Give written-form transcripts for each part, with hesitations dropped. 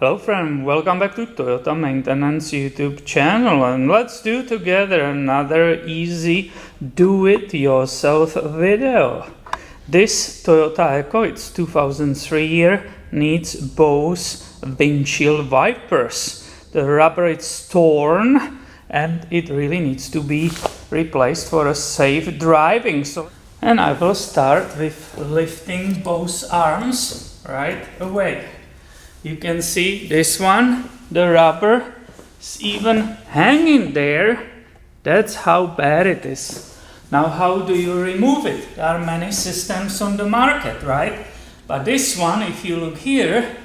Hello friend, welcome back to Toyota Maintenance YouTube channel, and let's do together another easy do-it-yourself video. This Toyota Echo, it's 2003 year, needs both windshield wipers. The rubber is torn and it really needs to be replaced for a safe driving. And I will start with lifting both arms right away. You can see this one, the rubber is even hanging there. That's how bad it is. Now how do you remove it? There are many systems on the market, right? But this one, if you look here,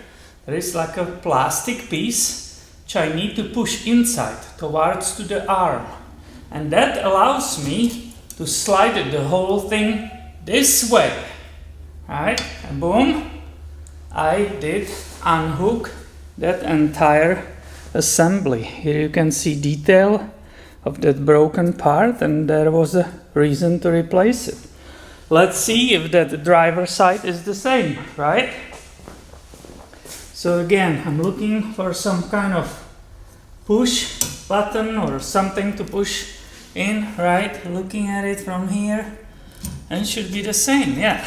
there is like a plastic piece which I need to push inside towards to the arm. And that allows me to slide the whole thing this way, right? And boom, I did unhook that entire assembly. Here you can see detail of that broken part, and there was a reason to replace it. Let's see if that driver side is the same, right? So again, I'm looking for some kind of push button or something to push in, right? Looking at it from here, and it should be the same, yeah.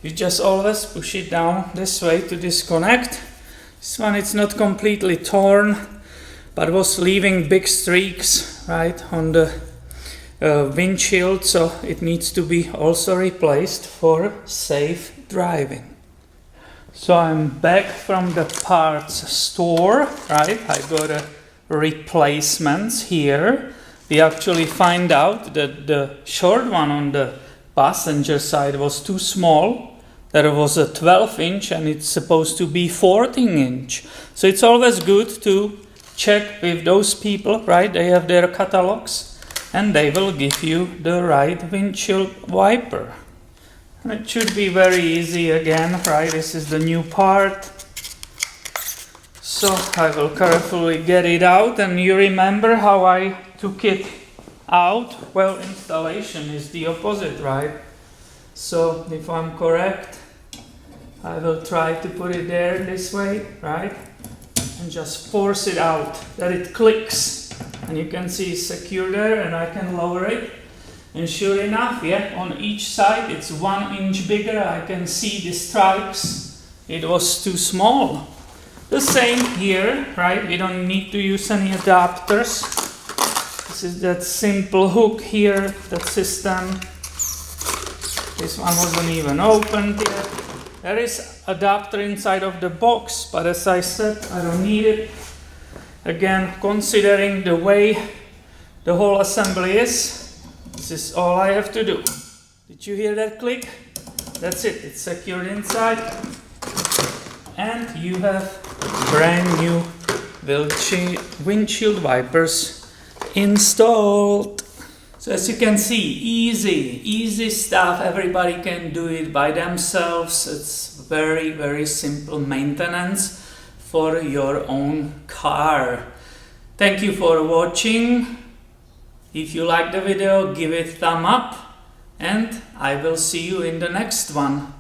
You just always push it down this way to disconnect. This one, it's not completely torn, but was leaving big streaks right on the windshield, so it needs to be also replaced for safe driving. So I'm back from the parts store, right? I got a replacements here. We actually find out that the short one on the passenger side was too small. There was a 12-inch and it's supposed to be 14-inch. So it's always good to check with those people, right? They have their catalogs and they will give you the right windshield wiper. And it should be very easy again, right? This is the new part. So I will carefully get it out, and you remember how I took it out? Well, installation is the opposite, right? So if I'm correct, I will try to put it there this way, right? And just force it out, that it clicks. And you can see it's secure there, and I can lower it. And sure enough, yeah, on each side it's 1 inch bigger. I can see the stripes. It was too small. The same here, right? We don't need to use any adapters. This is that simple hook here, that system. This one wasn't even opened yet. There is adapter inside of the box, but as I said, I don't need it. Again, considering the way the whole assembly is, this is all I have to do. Did you hear that click? That's it, it's secured inside. And you have brand new windshield wipers installed. So as you can see, easy stuff. Everybody can do it by themselves. It's very, very simple maintenance for your own car. Thank you for watching. If you like the video, give it a thumb up, and I will see you in the next one.